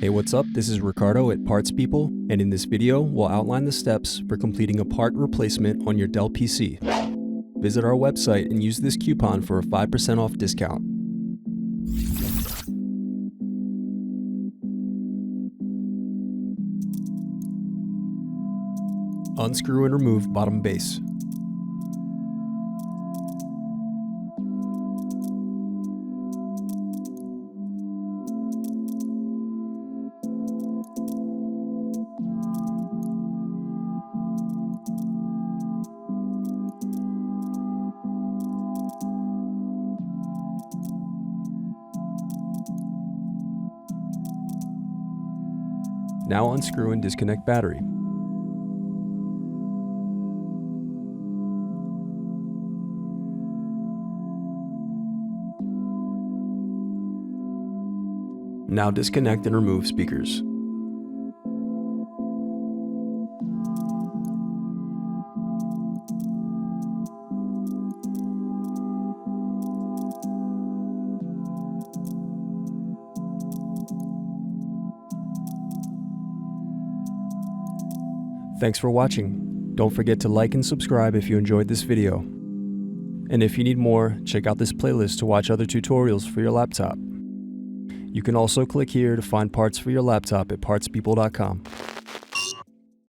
Hey, what's up? This is Ricardo at Parts People, and in this video, we'll outline the steps for completing a part replacement on your Dell PC. Visit our website and use this coupon for a 5% off discount. Unscrew and remove bottom base. Now unscrew and disconnect battery. Now disconnect and remove speakers. Thanks for watching. Don't forget to like and subscribe if you enjoyed this video. And if you need more, check out this playlist to watch other tutorials for your laptop. You can also click here to find parts for your laptop at partspeople.com.